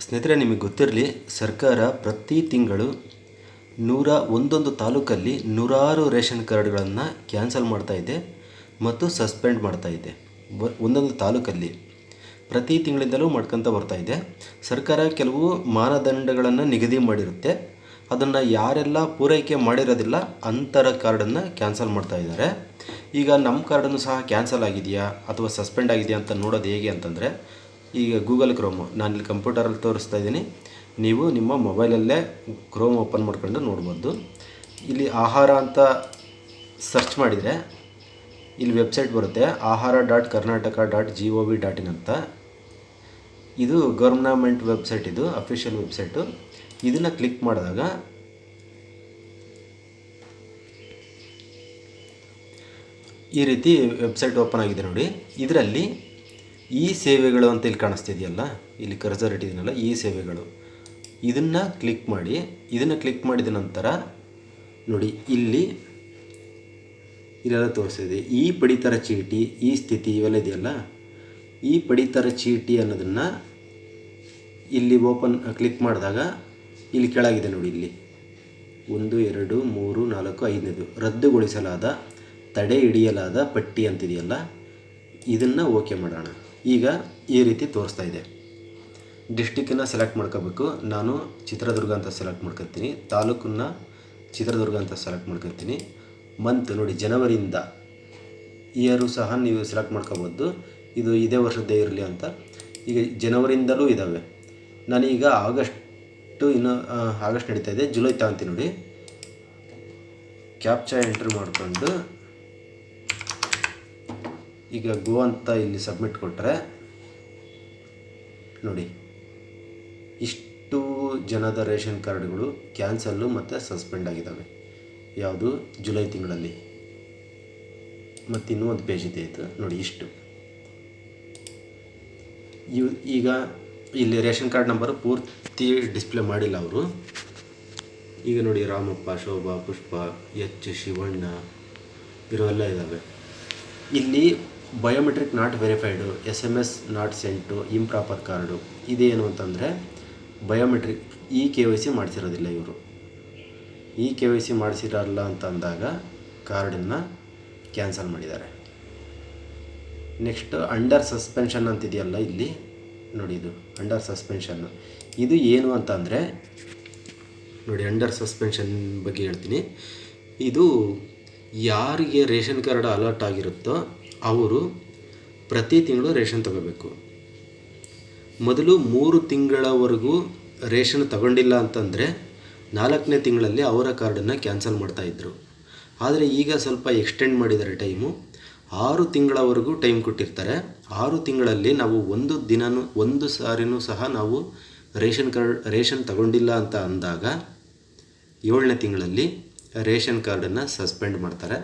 ಸ್ನೇಹಿತರೆ, ನಿಮಗೆ ಗೊತ್ತಿರಲಿ, ಸರ್ಕಾರ ಪ್ರತಿ ತಿಂಗಳು ಒಂದೊಂದು ತಾಲೂಕಲ್ಲಿ ನೂರಾರು ರೇಷನ್ ಕಾರ್ಡ್ಗಳನ್ನು ಕ್ಯಾನ್ಸಲ್ ಮಾಡ್ತಾ ಇದೆ ಮತ್ತು ಸಸ್ಪೆಂಡ್ ಮಾಡ್ತಾ ಇದೆ. ಒಂದೊಂದು ತಾಲೂಕಲ್ಲಿ ಪ್ರತಿ ತಿಂಗಳಿಂದಲೂ ಮಾಡ್ಕೊತ ಬರ್ತಾ ಇದೆ. ಸರ್ಕಾರ ಕೆಲವು ಮಾನದಂಡಗಳನ್ನು ನಿಗದಿ ಮಾಡಿರುತ್ತೆ. ಅದನ್ನು ಯಾರೆಲ್ಲ ಪೂರೈಕೆ ಮಾಡಿರೋದಿಲ್ಲ ಅಂಥರ ಕಾರ್ಡನ್ನು ಕ್ಯಾನ್ಸಲ್ ಮಾಡ್ತಾ ಇದ್ದಾರೆ. ಈಗ ನಮ್ಮ ಕಾರ್ಡನ್ನು ಸಹ ಕ್ಯಾನ್ಸಲ್ ಆಗಿದೆಯಾ ಅಥವಾ ಸಸ್ಪೆಂಡ್ ಆಗಿದೆಯಾ ಅಂತ ನೋಡೋದು ಹೇಗೆ ಅಂತಂದರೆ, ಈಗ ಗೂಗಲ್ ಕ್ರೋಮು ನಾನಿಲ್ಲಿ ಕಂಪ್ಯೂಟರಲ್ಲಿ ತೋರಿಸ್ತಾ ಇದ್ದೀನಿ. ನೀವು ನಿಮ್ಮ ಮೊಬೈಲಲ್ಲೇ ಕ್ರೋಮ್ ಓಪನ್ ಮಾಡ್ಕೊಂಡು ನೋಡ್ಬೋದು. ಇಲ್ಲಿ ಆಹಾರ ಅಂತ ಸರ್ಚ್ ಮಾಡಿದರೆ ಇಲ್ಲಿ ವೆಬ್ಸೈಟ್ ಬರುತ್ತೆ, ahara.karnataka.gov.in ಅಂತ. ಇದು ಗವರ್ನಮೆಂಟ್ ವೆಬ್ಸೈಟ್, ಇದು ಅಫಿಷಿಯಲ್ ವೆಬ್ಸೈಟು. ಇದನ್ನು ಕ್ಲಿಕ್ ಮಾಡಿದಾಗ ಈ ರೀತಿ ವೆಬ್ಸೈಟ್ ಓಪನ್ ಆಗಿದೆ ನೋಡಿ. ಇದರಲ್ಲಿ ಈ ಸೇವೆಗಳು ಅಂತ ಇಲ್ಲಿ ಕಾಣಿಸ್ತಿದೆಯಲ್ಲ, ಇಲ್ಲಿ ಕರ್ಸರ್ ಇಟ್ಟಿದ್ದೀನಲ್ಲ, ಈ ಸೇವೆಗಳು, ಇದನ್ನು ಕ್ಲಿಕ್ ಮಾಡಿ. ಇದನ್ನು ಕ್ಲಿಕ್ ಮಾಡಿದ ನಂತರ ನೋಡಿ, ಇಲ್ಲೆಲ್ಲ ತೋರಿಸ್ತಿದೆ ಈ ಪಡಿತರ ಚೀಟಿ, ಈ ಸ್ಥಿತಿ ಇವೆಲ್ಲ ಇದೆಯಲ್ಲ. ಈ ಪಡಿತರ ಚೀಟಿ ಅನ್ನೋದನ್ನು ಇಲ್ಲಿ ಕ್ಲಿಕ್ ಮಾಡಿದಾಗ ಇಲ್ಲಿ ಕೆಳಗಿದೆ ನೋಡಿ, ಇಲ್ಲಿ 1 2 3 4 5ನೇದು ರದ್ದುಗೊಳಿಸಲಾದ ತಡೆ ಹಿಡಿಯಲಾದ ಪಟ್ಟಿ ಅಂತಿದೆಯಲ್ಲ, ಇದನ್ನು ಓಕೆ ಮಾಡೋಣ. ಈಗ ಈ ರೀತಿ ತೋರಿಸ್ತಾ ಇದೆ. ಡಿಸ್ಟಿಕ್ಕನ್ನು ಸೆಲೆಕ್ಟ್ ಮಾಡ್ಕೋಬೇಕು. ನಾನು ಚಿತ್ರದುರ್ಗ ಅಂತ ಸೆಲೆಕ್ಟ್ ಮಾಡ್ಕೊತೀನಿ. ತಾಲೂಕನ್ನು ಚಿತ್ರದುರ್ಗ ಅಂತ ಸೆಲೆಕ್ಟ್ ಮಾಡ್ಕೊತೀನಿ. ಮಂತ್ ನೋಡಿ, ಜನವರಿಯಿಂದ, ಇಯರು ಸಹ ನೀವು ಸೆಲೆಕ್ಟ್ ಮಾಡ್ಕೋಬೋದು. ಇದು ಇದೇ ವರ್ಷದ್ದೇ ಇರಲಿ ಅಂತ. ಈಗ ಜನವರಿಯಿಂದಲೂ ಇದ್ದಾವೆ. ನಾನೀಗ ಆಗಸ್ಟ್ ನಡೀತಾ ಇದೆ, ಜುಲೈ ತಗೊಂತೀನಿ ನೋಡಿ. ಕ್ಯಾಪ್ಚಾ ಎಂಟ್ರಿ ಮಾಡಿಕೊಂಡು ಈಗ ಗೋ ಅಂತ ಇಲ್ಲಿ ಸಬ್ಮಿಟ್ ಕೊಟ್ಟರೆ ನೋಡಿ, ಇಷ್ಟು ಜನದ ರೇಷನ್ ಕಾರ್ಡ್ಗಳು ಕ್ಯಾನ್ಸಲ್ಲು ಮತ್ತು ಸಸ್ಪೆಂಡ್ ಆಗಿದ್ದಾವೆ. ಯಾವುದು? ಜುಲೈ ತಿಂಗಳಲ್ಲಿ. ಮತ್ತು ಇನ್ನೂ ಒಂದು ಪೇಜ್ ಇದೆ, ಇದು ನೋಡಿ, ಇಷ್ಟು. ಈಗ ಇಲ್ಲಿ ರೇಷನ್ ಕಾರ್ಡ್ ನಂಬರು ಪೂರ್ತಿ ಡಿಸ್ಪ್ಲೇ ಮಾಡಿಲ್ಲ ಅವರು. ಈಗ ನೋಡಿ, ರಾಮಪ್ಪ, ಶೋಭಾ, ಪುಷ್ಪ, ಎಚ್, ಶಿವಣ್ಣ ಇವೆಲ್ಲ ಇದ್ದಾವೆ. ಇಲ್ಲಿ biometric not verified, SMS not sent, improper card. ಇದೇನು ಅಂತಂದರೆ ಬಯೋಮೆಟ್ರಿಕ್ KYC ಮಾಡಿಸಿರೋದಿಲ್ಲ ಇವರು. KYC ಮಾಡಿಸಿರಲ್ಲ ಅಂತ ಅಂದಾಗ ಕಾರ್ಡನ್ನು ಕ್ಯಾನ್ಸಲ್ ಮಾಡಿದ್ದಾರೆ. ನೆಕ್ಸ್ಟ್ ಅಂಡರ್ ಸಸ್ಪೆನ್ಷನ್ ಅಂತಿದೆಯಲ್ಲ, ಇಲ್ಲಿ ನೋಡಿ, ಇದು ಅಂಡರ್ ಸಸ್ಪೆನ್ಷನ್ನು. ಇದು ಏನು ಅಂತ ಅಂದರೆ ನೋಡಿ, ಅಂಡರ್ ಸಸ್ಪೆನ್ಷನ್ ಬಗ್ಗೆ ಹೇಳ್ತೀನಿ. ಇದು ಯಾರಿಗೆ ರೇಷನ್ ಕಾರ್ಡ್ ಅಲರ್ಟ್ ಆಗಿರುತ್ತೋ ಅವರು ಪ್ರತಿ ತಿಂಗಳು ರೇಷನ್ ತಗೋಬೇಕು. ಮೊದಲು 3 ತಿಂಗಳವರೆಗೂ ರೇಷನ್ ತಗೊಂಡಿಲ್ಲ ಅಂತಂದರೆ 4ನೇ ತಿಂಗಳಲ್ಲಿ ಅವರ ಕಾರ್ಡನ್ನು ಕ್ಯಾನ್ಸಲ್ ಮಾಡ್ತಾಯಿದ್ರು. ಆದರೆ ಈಗ ಸ್ವಲ್ಪ ಎಕ್ಸ್ಟೆಂಡ್ ಮಾಡಿದ್ದಾರೆ ಟೈಮು. 6 ತಿಂಗಳವರೆಗೂ ಟೈಮ್ ಕೊಟ್ಟಿರ್ತಾರೆ. 6 ತಿಂಗಳಲ್ಲಿ ನಾವು ಒಂದು ಸಾರಿನೂ ಸಹ ನಾವು ರೇಷನ್ ತಗೊಂಡಿಲ್ಲ ಅಂತ ಅಂದಾಗ 7ನೇ ತಿಂಗಳಲ್ಲಿ ರೇಷನ್ ಕಾರ್ಡನ್ನು ಸಸ್ಪೆಂಡ್ ಮಾಡ್ತಾರೆ.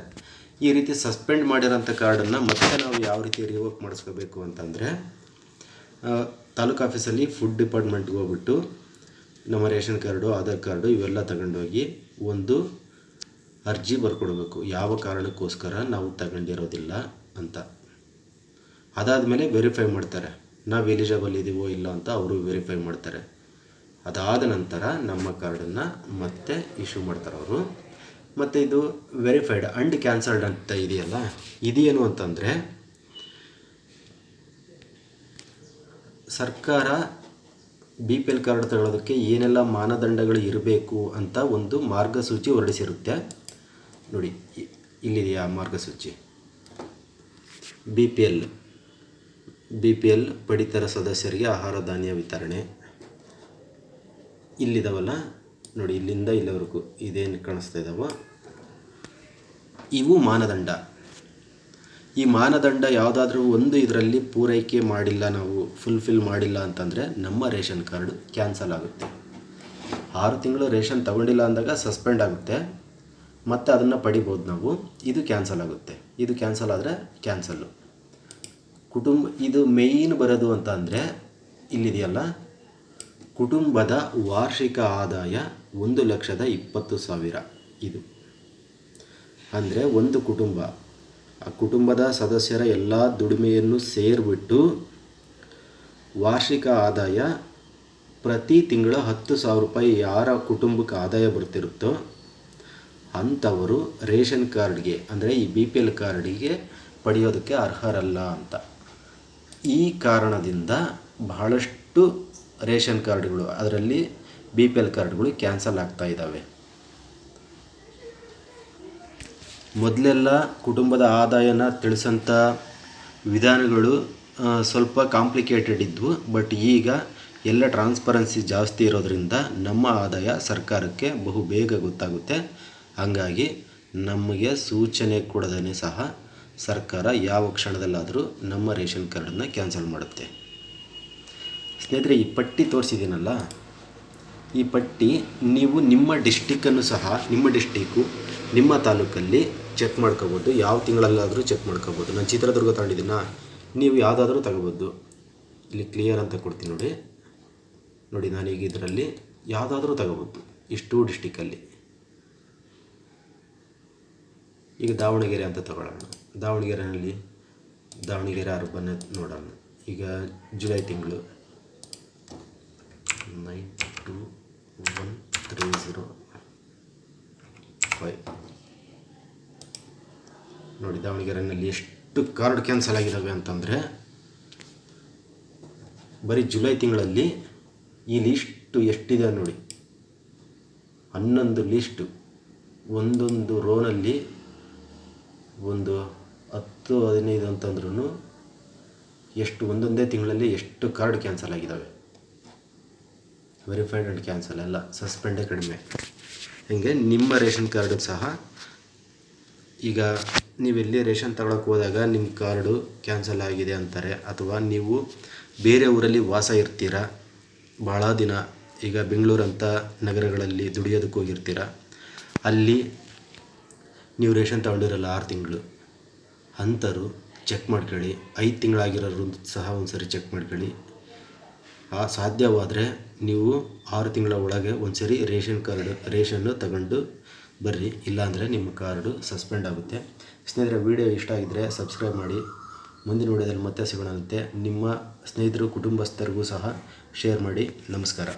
ಈ ರೀತಿ ಸಸ್ಪೆಂಡ್ ಮಾಡಿರೋಂಥ ಕಾರ್ಡನ್ನು ಮತ್ತೆ ನಾವು ಯಾವ ರೀತಿ ರಿವೋಕ್ ಮಾಡಿಸ್ಕೋಬೇಕು ಅಂತಂದರೆ, ತಾಲೂಕು ಆಫೀಸಲ್ಲಿ ಫುಡ್ ಡಿಪಾರ್ಟ್ಮೆಂಟ್ಗೆ ಹೋಗ್ಬಿಟ್ಟು ನಮ್ಮ ರೇಷನ್ ಕಾರ್ಡು, ಆಧಾರ್ ಕಾರ್ಡು ಇವೆಲ್ಲ ತಗೊಂಡೋಗಿ ಒಂದು ಅರ್ಜಿ ಬರ್ಕೊಡ್ಬೇಕು, ಯಾವ ಕಾರಣಕ್ಕೋಸ್ಕರ ನಾವು ತಗೊಂಡಿರೋದಿಲ್ಲ ಅಂತ. ಅದಾದಮೇಲೆ ವೆರಿಫೈ ಮಾಡ್ತಾರೆ, ನಾವು ಎಲಿಜಿಬಲ್ ಇದೀವೋ ಇಲ್ಲ ಅಂತ ಅವರು ವೆರಿಫೈ ಮಾಡ್ತಾರೆ. ಅದಾದ ನಂತರ ನಮ್ಮ ಕಾರ್ಡನ್ನು ಮತ್ತೆ ಇಶ್ಯೂ ಮಾಡ್ತಾರೆ ಅವರು. ಮತ್ತು ಇದು ವೆರಿಫೈಡ್ ಆ್ಯಂಡ್ ಕ್ಯಾನ್ಸಲ್ಡ್ ಅಂತ ಇದೆಯಲ್ಲ, ಇದೇನು ಅಂತಂದರೆ ಸರ್ಕಾರ BPL ಕಾರ್ಡ್ ತಗೊಳ್ಳೋದಕ್ಕೆ ಏನೆಲ್ಲ ಮಾನದಂಡಗಳು ಇರಬೇಕು ಅಂತ ಒಂದು ಮಾರ್ಗಸೂಚಿ ಹೊರಡಿಸಿರುತ್ತೆ ನೋಡಿ. ಇಲ್ಲಿದೆಯಾ ಮಾರ್ಗಸೂಚಿ? BPL ಪಡಿತರ ಸದಸ್ಯರಿಗೆ ಆಹಾರ ಧಾನ್ಯ ವಿತರಣೆ ಇಲ್ಲಿದ್ದಾವಲ್ಲ ನೋಡಿ, ಇಲ್ಲಿಂದ ಇಲ್ಲಿವರೆಗೂ ಇದೇನು ಕಾಣಿಸ್ತಾ ಇದ್ದಾವೋ ಇವು ಮಾನದಂಡ. ಈ ಮಾನದಂಡ ಯಾವುದಾದ್ರೂ ಒಂದು ಇದರಲ್ಲಿ ಪೂರೈಕೆ ಮಾಡಿಲ್ಲ, ನಾವು ಫುಲ್ಫಿಲ್ ಮಾಡಿಲ್ಲ ಅಂತಂದರೆ ನಮ್ಮ ರೇಷನ್ ಕಾರ್ಡು ಕ್ಯಾನ್ಸಲ್ ಆಗುತ್ತೆ. 6 ತಿಂಗಳು ರೇಷನ್ ತಗೊಂಡಿಲ್ಲ ಅಂದಾಗ ಸಸ್ಪೆಂಡ್ ಆಗುತ್ತೆ, ಮತ್ತು ಅದನ್ನು ಪಡಿಬೋದು ನಾವು. ಇದು ಕ್ಯಾನ್ಸಲ್ ಆಗುತ್ತೆ. ಇದು ಕ್ಯಾನ್ಸಲ್ ಆದರೆ ಕ್ಯಾನ್ಸಲ್ಲು. ಇದು ಮೇಯ್ನ್ ಬರೋದು ಅಂತ ಅಂದರೆ ಇಲ್ಲಿದೆಯಲ್ಲ, ಕುಟುಂಬದ ವಾರ್ಷಿಕ ಆದಾಯ 1,20,000. ಇದು ಅಂದರೆ ಒಂದು ಕುಟುಂಬ, ಆ ಕುಟುಂಬದ ಸದಸ್ಯರ ಎಲ್ಲ ದುಡಿಮೆಯನ್ನು ಸೇರಿಬಿಟ್ಟು ವಾರ್ಷಿಕ ಆದಾಯ ಪ್ರತಿ ತಿಂಗಳ 10,000 ರೂಪಾಯಿ ಯಾರ ಕುಟುಂಬಕ್ಕೆ ಆದಾಯ ಬರ್ತಿರುತ್ತೋ ಅಂಥವರು ರೇಷನ್ ಕಾರ್ಡ್ಗೆ ಅಂದರೆ ಈ BPL ಕಾರ್ಡಿಗೆ ಪಡೆಯೋದಕ್ಕೆ ಅರ್ಹರಲ್ಲ ಅಂತ. ಈ ಕಾರಣದಿಂದ ಬಹಳಷ್ಟು ರೇಷನ್ ಕಾರ್ಡ್ಗಳು, ಅದರಲ್ಲಿ BPL ಕಾರ್ಡ್ಗಳು ಕ್ಯಾನ್ಸಲ್ ಆಗ್ತಾ ಇದ್ದಾವೆ. ಮೊದಲೆಲ್ಲ ಕುಟುಂಬದ ಆದಾಯನ ತಿಳಿಸೋಂಥ ವಿಧಾನಗಳು ಸ್ವಲ್ಪ ಕಾಂಪ್ಲಿಕೇಟೆಡ್ ಇದ್ವು. ಬಟ್ ಈಗ ಎಲ್ಲ ಟ್ರಾನ್ಸ್ಪರೆನ್ಸಿ ಜಾಸ್ತಿ ಇರೋದರಿಂದ ನಮ್ಮ ಆದಾಯ ಸರ್ಕಾರಕ್ಕೆ ಬಹು ಬೇಗ ಗೊತ್ತಾಗುತ್ತೆ. ಹಾಗಾಗಿ ನಮಗೆ ಸೂಚನೆ ಕೊಡದೇ ಸಹ ಸರ್ಕಾರ ಯಾವ ಕ್ಷಣದಲ್ಲಾದರೂ ನಮ್ಮ ರೇಷನ್ ಕಾರ್ಡನ್ನು ಕ್ಯಾನ್ಸಲ್ ಮಾಡುತ್ತೆ. ಸ್ನೇಹಿತರೆ, ಈ ಪಟ್ಟಿ ತೋರಿಸಿದ್ದೀನಲ್ಲ, ಈ ಪಟ್ಟಿ ನೀವು ನಿಮ್ಮ ಡಿಸ್ಟಿಕ್ಕನ್ನು ಸಹ, ನಿಮ್ಮ ಡಿಸ್ಟಿಕ್ಕು ನಿಮ್ಮ ತಾಲೂಕಲ್ಲಿ ಚೆಕ್ ಮಾಡ್ಕೋಬೋದು. ಯಾವ ತಿಂಗಳಲ್ಲಾದರೂ ಚೆಕ್ ಮಾಡ್ಕೋಬೋದು. ನಾನು ಚಿತ್ರದುರ್ಗ ತಗೊಂಡಿದ್ದೀನ, ನೀವು ಯಾವುದಾದ್ರೂ ತಗೋಬೋದು. ಇಲ್ಲಿ ಕ್ಲಿಯರ್ ಅಂತ ಕೊಡ್ತೀನಿ ನೋಡಿ ನಾನೀಗ ಇದರಲ್ಲಿ ಯಾವುದಾದ್ರೂ ತಗೋಬೋದು ಇಷ್ಟು ಡಿಸ್ಟಿಕ್ಕಲ್ಲಿ. ಈಗ ದಾವಣಗೆರೆ ಅಂತ ತಗೊಳ್ಳೋಣ. ದಾವಣಗೆರೆಯಲ್ಲಿ ದಾವಣಗೆರೆ ಅರ್ಬನ್ ನೋಡೋಣ. ಈಗ ಜುಲೈ ತಿಂಗಳು 921305 ನೋಡಿ. ದಾವಣಗೆರೆಯಲ್ಲಿ ಎಷ್ಟು ಕಾರ್ಡ್ ಕ್ಯಾನ್ಸಲ್ ಆಗಿದ್ದಾವೆ ಅಂತಂದರೆ, ಬರೀ ಜುಲೈ ತಿಂಗಳಲ್ಲಿ ಈ ಲಿಸ್ಟು ಎಷ್ಟಿದೆ ನೋಡಿ. 11 ಲಿಸ್ಟು, ಒಂದೊಂದು ರೋನಲ್ಲಿ ಒಂದು 10-15 ಅಂತಂದ್ರೂ ಎಷ್ಟು, ಒಂದೊಂದೇ ತಿಂಗಳಲ್ಲಿ ಎಷ್ಟು ಕಾರ್ಡ್ ಕ್ಯಾನ್ಸಲ್ ಆಗಿದ್ದಾವೆ. ವೆರಿಫೈಡ್ ಆ್ಯಂಡ್ ಕ್ಯಾನ್ಸಲ್ ಎಲ್ಲ, ಸಸ್ಪೆಂಡೇ ಕಡಿಮೆ. ಹೀಗೆ ನಿಮ್ಮ ರೇಷನ್ ಕಾರ್ಡು ಸಹ, ಈಗ ನೀವೆಲ್ಲಿ ರೇಷನ್ ತಗೊಳಕ್ಕೆ ಹೋದಾಗ ನಿಮ್ಮ ಕಾರ್ಡು ಕ್ಯಾನ್ಸಲ್ ಆಗಿದೆ ಅಂತಾರೆ, ಅಥವಾ ನೀವು ಬೇರೆ ಊರಲ್ಲಿ ವಾಸ ಇರ್ತೀರ ಭಾಳ ದಿನ, ಈಗ ಬೆಂಗಳೂರಂಥ ನಗರಗಳಲ್ಲಿ ದುಡಿಯೋದಕ್ಕೆ ಹೋಗಿರ್ತೀರ, ಅಲ್ಲಿ ನೀವು ರೇಷನ್ ತಗೊಂಡಿರಲ್ಲ 6 ತಿಂಗಳು, ಅಂಥವ್ರು ಚೆಕ್ ಮಾಡ್ಕೊಳ್ಳಿ. 5 ತಿಂಗಳಾಗಿರೋರು ಸಹ ಒಂದು ಸರಿ ಚೆಕ್ ಮಾಡ್ಕೊಳ್ಳಿ. ಸಾಧ್ಯವಾದರೆ ನೀವು 6 ತಿಂಗಳ ಒಳಗೆ ಒಂದು ಸರಿ ರೇಷನ್ನು ತಗೊಂಡು ಬರ್ರಿ. ಇಲ್ಲಾಂದರೆ ನಿಮ್ಮ ಕಾರ್ಡು ಸಸ್ಪೆಂಡ್ ಆಗುತ್ತೆ. ಸ್ನೇಹಿತರೆ, ವಿಡಿಯೋ ಇಷ್ಟ ಆಗಿದ್ದರೆ ಸಬ್ಸ್ಕ್ರೈಬ್ ಮಾಡಿ. ಮುಂದಿನ ವಿಡಿಯೋದಲ್ಲಿ ಮತ್ತೆ ಸಿಗೋಣಂತೆ. ನಿಮ್ಮ ಸ್ನೇಹಿತರು ಕುಟುಂಬಸ್ಥರಿಗೂ ಸಹ ಶೇರ್ ಮಾಡಿ. ನಮಸ್ಕಾರ.